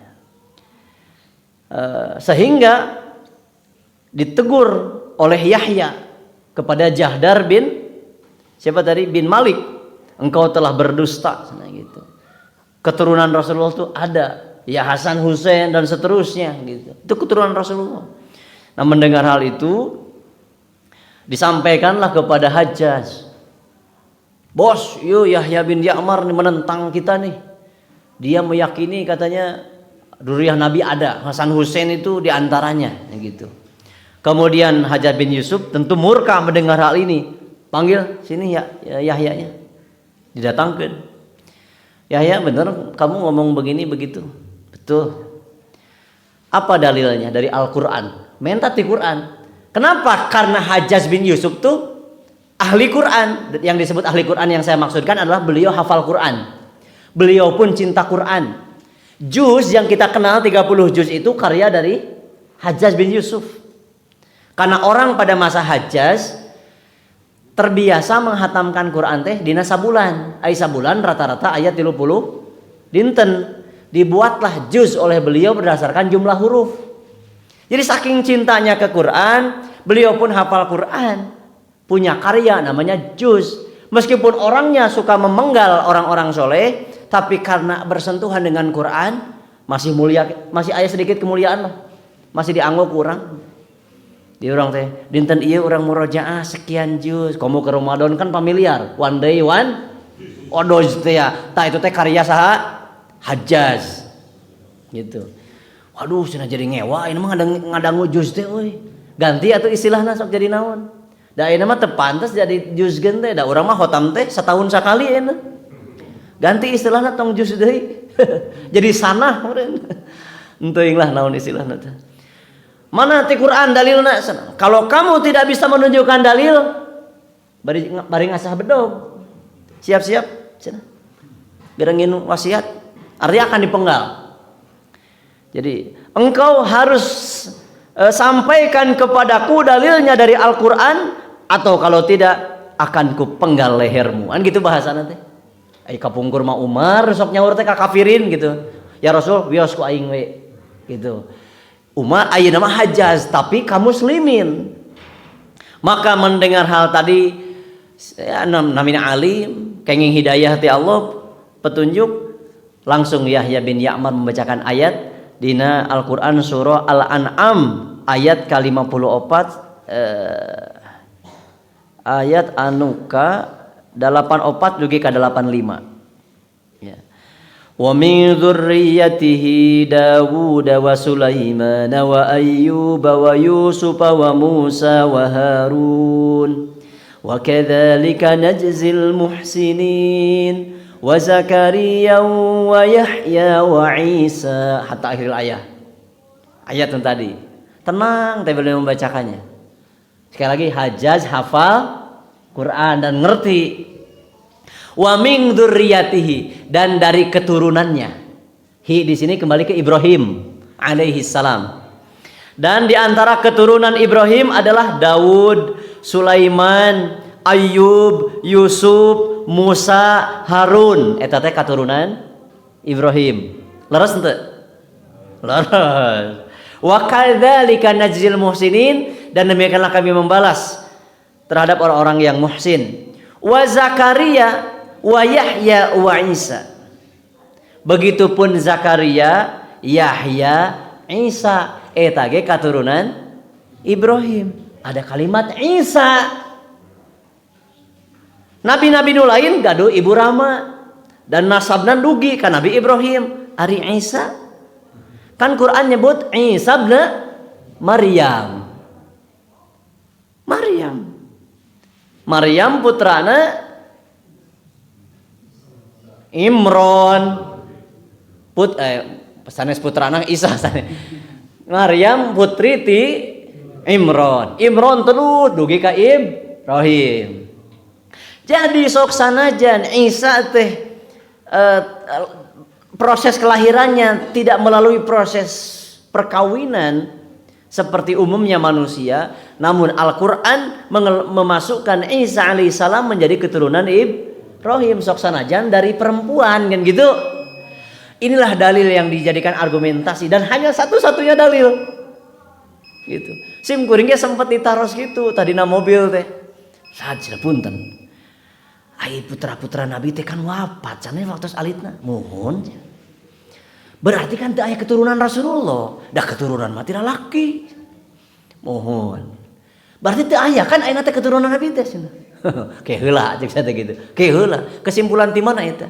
Sehingga ditegur oleh Yahya kepada Jahdar bin Malik, engkau telah berdusta, gitu. Keturunan Rasulullah itu ada, ya Hasan, Husain dan seterusnya, gitu. Itu keturunan Rasulullah. Nah, mendengar hal itu, disampaikanlah kepada Hajjaj. Bos, Yahya bin Ya'mar menentang kita nih. Dia meyakini katanya duriah Nabi ada, Hasan Husain itu diantaranya, gitu. Kemudian Hajjaj bin Yusuf tentu murka mendengar hal ini. Panggil sini ya Yahya-nya. Didatangkan. Yahya, benar kamu ngomong begini begitu? Betul. Apa dalilnya? Dari Al-Quran. Mentat di Quran. Kenapa? Karena Hajjaj bin Yusuf tuh ahli Quran. Yang disebut ahli Quran yang saya maksudkan adalah beliau hafal Quran. Beliau pun cinta Quran. Juz yang kita kenal 30 juz itu karya dari Hajjaj bin Yusuf. Karena orang pada masa Hajjaj terbiasa menghatamkan Quran teh dina sabulan. Ai sabulan rata-rata ayat 30 dinten. Dibuatlah juz oleh beliau berdasarkan jumlah huruf. Jadi saking cintanya ke Quran, beliau pun hafal Quran. Punya karya namanya juz. Meskipun orangnya suka memenggal orang-orang soleh, tapi karena bersentuhan dengan Quran, masih mulia, masih ada sedikit kemuliaan lah. Masih dianggap kurang. Di orang teh, dinten ieu urang murojaah sekian juz. Kamu ke Ramadan kan familiar. One day one odoz teh ya. Tah itu teh karya saha? Hajjaz. Gitu. Waduh, cenah jadi ngewa, ini mah ngadangu juz teh euy. Ganti atuh istilahna sok jadi naon. Da ayeuna mah teu pantes jadi juz gen teh, da urang mah khotam teh setahun sakali ayeuna. Ganti istilahna tong juz deui. Jadi sanah meureun. Enteuing lah naon istilahna teh. Mana ti Quran dalilna? Kalau kamu tidak bisa menunjukkan dalil, bari ngasah bedog. Siap-siap cenah. Birengin wasiat, artinya akan dipenggal. Jadi engkau harus sampaikan kepadaku dalilnya dari Al-Quran, atau kalau tidak akan kupenggal lehermu. Kan gitu bahasana teh. Ai kapungkur mah Umar sok nyaur teh ka kafirin gitu. Ya Rasul, wios ku aing we. Gitu. Umar ayeuna mah Hajjaz, tapi kamu muslimin. Maka mendengar hal tadi, ya, namina alim, kenging hidayah ti Allah, petunjuk, langsung Yahya bin Ya'mar membacakan ayat dina Al-Quran surah Al-An'am ayat ke-54 ayat anuka 84 juga ke 85 ya. Wa min dzurriyyatihi Dawud wa Sulaiman wa Ayyub wa Yusuf wa Musa wa Harun wa kadzalika najzil muhsinin wa Zakaria wa Yahya wa Isa hatta akhir ayat. Ayat yang tadi. Tenang, tapi boleh membacakannya. Sekali lagi Hajjaz hafal Quran dan ngerti. Wa min dzurriyyatihi, dan dari keturunannya. Hi di sini kembali ke Ibrahim alaihi salam. Dan di antara keturunan Ibrahim adalah Daud, Sulaiman, Ayyub, Yusuf, Musa, Harun. Eta teh katurunan Ibrahim. Leres henteu? Leres. Wa kadzalika najzil muhsinin, dan demikianlah kami membalas terhadap orang-orang yang muhsin. Wa Zakaria wa Yahya wa Isa. Begitupun Zakaria, Yahya, Isa. Eta ge katurunan Ibrahim. Ada kalimat Isa. Nabi-nabi nu lain gaduh ibu Rama dan nasabna dugi ka Nabi Ibrahim. Ari Isa kan Quran nyebut Isa bin Maryam. Maryam putrana Imron. Sanes putrana Isa sanes. Maryam putri ti Imron. Imron terus dugi ka Ibrahim. Jadi sok sanajan Isa teh proses kelahirannya tidak melalui proses perkawinan seperti umumnya manusia, namun Al-Quran memasukkan Isa alaihissalam menjadi keturunan Ibrahim, sok sanajan dari perempuan kan gitu. Inilah dalil yang dijadikan argumentasi dan hanya satu-satunya dalil gitu. Sim kuringnya sempat ditaros gitu tadina mobil teh. Saja punten. Ai putra-putra Nabi teh kan wafat cenah waktu alitna. Muhun. Berarti kan teu aya keturunan Rasulullah. Da keturunan mah tira laki. Muhun. Berarti teu aya kan ayeuna teh keturunan Nabi teh cenah. Ke heula ceuk teh gitu. Ke heula. Kesimpulan ti mana eta?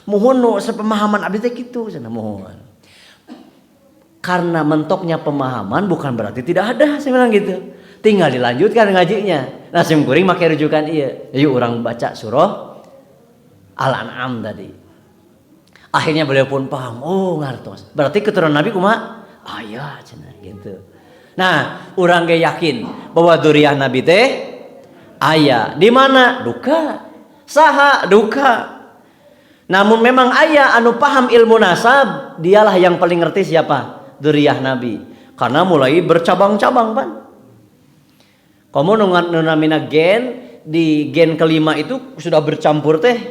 Muhun nu sepemahaman abdi teh kitu cenah muhun. Karena mentoknya pemahaman bukan berarti tidak ada, saya bilang gitu. Tinggal dilanjutkan ngajinya. Nah, sim kuring make rujukan ieu. Yuk orang baca surah Al-An'am tadi. Akhirnya beliau pun paham. Oh, ngartos. Berarti keturunan Nabi kumaha? Aya cenah gitu. Nah, urang ge yakin bahwa dzurriyyah Nabi teh aya. Di mana? Duka. Saha? Duka. Namun memang aya anu paham ilmu nasab, dialah yang paling ngerti siapa? Dzurriyyah Nabi. Karena mulai bercabang-cabang, Pan. Kamu namina gen, di gen kelima itu sudah bercampur teh.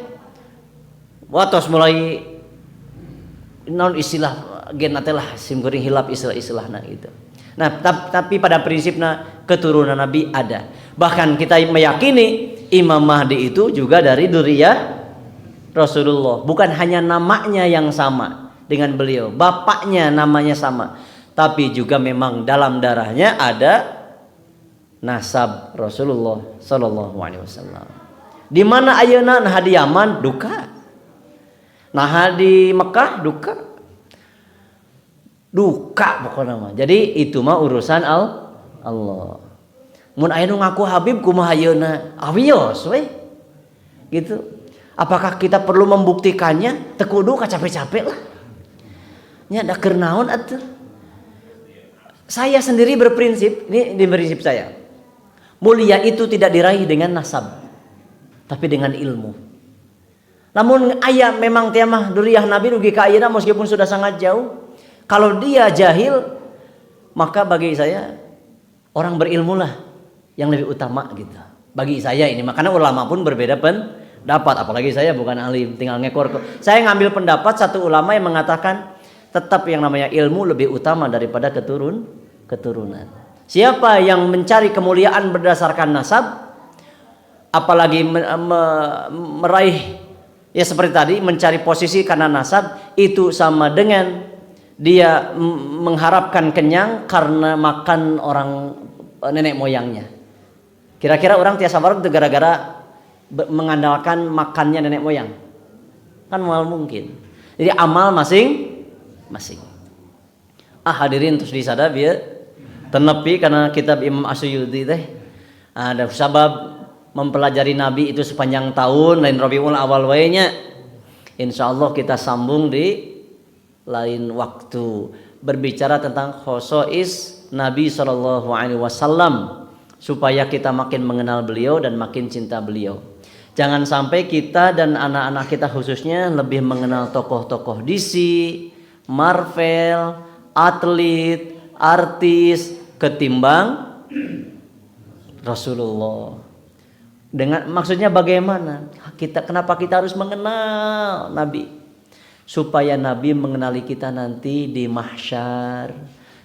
Watos mulai non istilah gen teh lah sim kuring hilap istilah-istilahna gitu. Nah, tapi pada prinsipnya keturunan Nabi ada. Bahkan kita meyakini Imam Mahdi itu juga dari dzurriyyah Rasulullah. Bukan hanya namanya yang sama dengan beliau, bapaknya namanya sama, tapi juga memang dalam darahnya ada nasab Rasulullah sallallahu alaihi wasallam. Di mana ayeuna nah di Yaman duka. Nah di Mekah duka. Duka pokoknya mah. Jadi itu mah urusan Allah. Mun aya nu ngaku Habib kumaha ayeuna? Awios we. Gitu. Apakah kita perlu membuktikannya? Teu kudu capek-capek lah. Nya da keur naon atuh? Saya sendiri berprinsip, ini di prinsip saya. Mulia itu tidak diraih dengan nasab, tapi dengan ilmu. Namun ayah memang tiamah dzurriyyah Nabi dugi ka ayeuna meskipun sudah sangat jauh. Kalau dia jahil, maka bagi saya orang berilmu lah yang lebih utama gitu. Bagi saya ini, makanya ulama pun berbeda pendapat. Apalagi saya bukan alim, tinggal ngekor. Saya ngambil pendapat satu ulama yang mengatakan tetap yang namanya ilmu lebih utama daripada keturunan. Siapa yang mencari kemuliaan berdasarkan nasab, apalagi meraih ya seperti tadi mencari posisi karena nasab, itu sama dengan dia mengharapkan kenyang karena makan orang nenek moyangnya. Kira-kira orang tiasa sabar itu gara-gara mengandalkan makannya nenek moyang? Kan mal mungkin. Jadi amal masing-masing. Hadirin terus disada bieu tenepi karena kitab Imam Asyuyuti teh ada sabab mempelajari Nabi itu sepanjang tahun lain Rabiul Awal wae nya. Insyaallah kita sambung di lain waktu berbicara tentang khosois Nabi SAW supaya kita makin mengenal beliau dan makin cinta beliau. Jangan sampai kita dan anak-anak kita khususnya lebih mengenal tokoh-tokoh DC, Marvel, atlet, artis ketimbang Rasulullah. Dengan maksudnya bagaimana? Kenapa kita harus mengenal Nabi? Supaya Nabi mengenali kita nanti di mahsyar,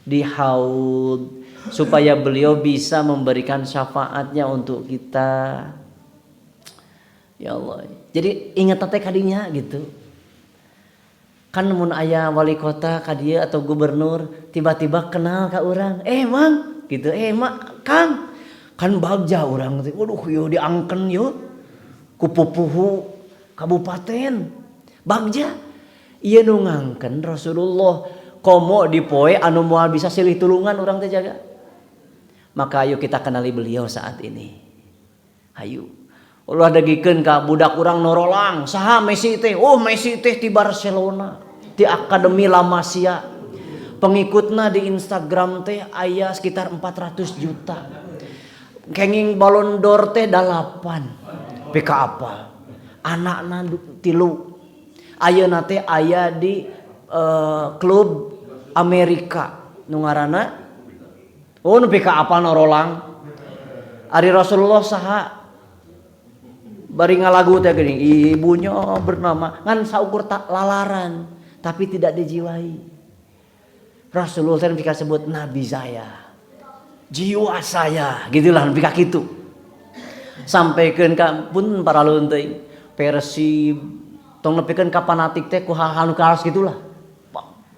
di haud, supaya beliau bisa memberikan syafaatnya untuk kita. Ya Allah. Jadi ingat teh kadinya gitu. Kan mun aya wali kota kadieu atau gubernur tiba-tiba kenal ka urang. Mang, gitu. Mak, Kang. Kan bagja urang teh. Waduh, yo diangken yo. Ku pupuhu kabupaten. Bagja. Ieu nu ngangken Rasulullah komo di poe anu moal bisa silih tulungan urang teh jaga. Maka ayo kita kenali beliau saat ini. Hayu. Ulah dagikeun ka budak urang norolang, saha Messi teh? Oh, Messi teh di Barcelona, di Akademi La Masia. Pengikutna di Instagram teh aya sekitar 400 juta. Kenging Ballon d'Or teh 8. PK apa? Anakna 3. Ayeuna teh aya di klub Amerika nu ngaranna nu PK apa norolang. Ari Rasulullah saha bari ngalagu teh geuning ibunya bernama ngan saukur tak lalaran tapi tidak dijiwai. Rasulullah teh pika sebut nabi saya, jiwa saya, gitulah pika kitu. Sampaikeun ka pun para leunteuing Persib tong nepikeun ka fanatik teh ku hal-hal nu kaos gitulah.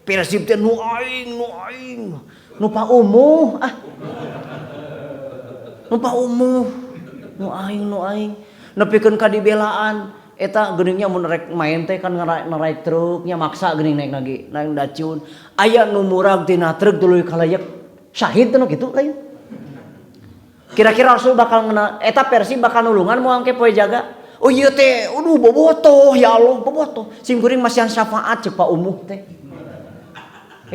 Persib teh nu aing nu pa umuh nu pa umuh nu aing nepikeun ka dibelaan eta geuningnya mun rek main teh kan ngaraek truknya maksa geuning naik daciun aya nu murag tina truk tuluy kalayak syahid teh kitu lain. Kira-kira Rasul bakal eta Persib bakal nulungan moal ke poe jaga. Oh iya teh, bobotoh ya Allah, bobotoh. Sim kuring masihan syafaat ceuk Pak Umuh teh.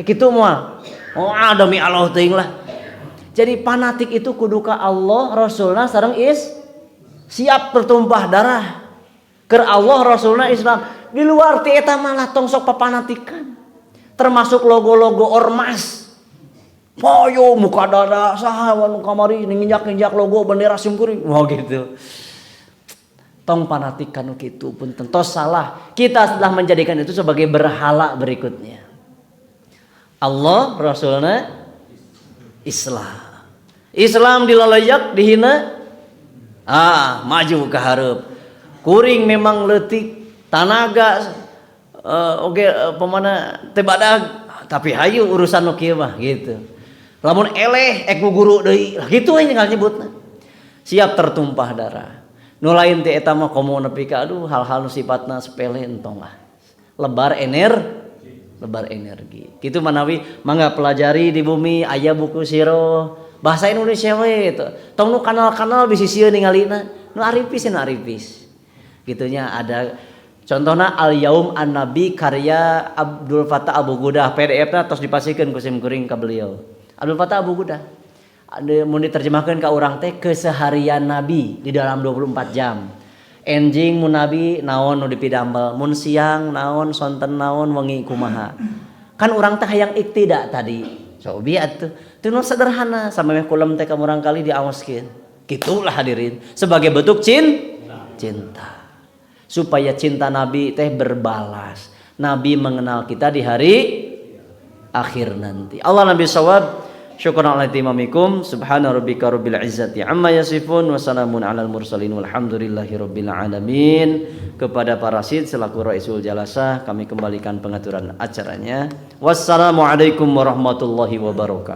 Kitu moal. Oh demi Allah teuing lah. Jadi fanatik itu kudu ka Allah, Rasulna sareng siap bertumpah darah. Keur Allah, Rasulna, Islam. Di luar ti eta malah tong sok papanatikan. Termasuk logo-logo ormas. Poyo muka dada saha nu kamari nginjak-injak logo bendera sim kuring. Oh gitu. Tong panatikan kitu pun tentu salah. Kita telah menjadikan itu sebagai berhala berikutnya. Allah, Rasulnya Islam dilalayak dihina maju ke hareup. Kuring memang leutik tanaga pemana teu badag tapi hayu urusan nu kieu mah gitu. Lamun eleh guru deui kitu we tinggal nyebutna. Siap tertumpah darah. Nu lain teh eta mah komo nepi ka hal-hal nu sifatna sepele entong lah. Lebar energi. Kitu manawi mangga pelajari di bumi aya buku siro bahasa Indonesia we itu. Tong nu kanal-kanal bisi sieun ningalina. Nu aripis. Gitunya ada contohna Al-Yaum An-Nabi karya Abdul Fattah Abu Gudah, PDF-na tos dipasikeun ku sim kuring ka beliau. Abdul Fattah Abu Gudah. Mun diterjemahkeun ka urang teh keseharian Nabi di dalam 24 jam. Enjing mun Nabi naon nu dipidambel, mun siang naon, sonten naon, wengi kumaha. Kan urang teh hayang iktida tadi. Cobi atuh. Teu nu sederhana sampai kulem teh ka urang kali diaoskeun. Kitulah hadirin sebagai bentuk cinta. Supaya cinta Nabi teh berbalas. Nabi mengenal kita di hari akhir nanti. Allah Nabi shawab. Syukran ala timamikum. Subhana rabbika rabbil izzati amma yasifun. Wassalamun alal mursalin. Walhamdulillahi rabbil alamin. Kepada para sid selaku Raisul Jalasah kami kembalikan pengaturan acaranya. Wassalamualaikum warahmatullahi wabarakatuh.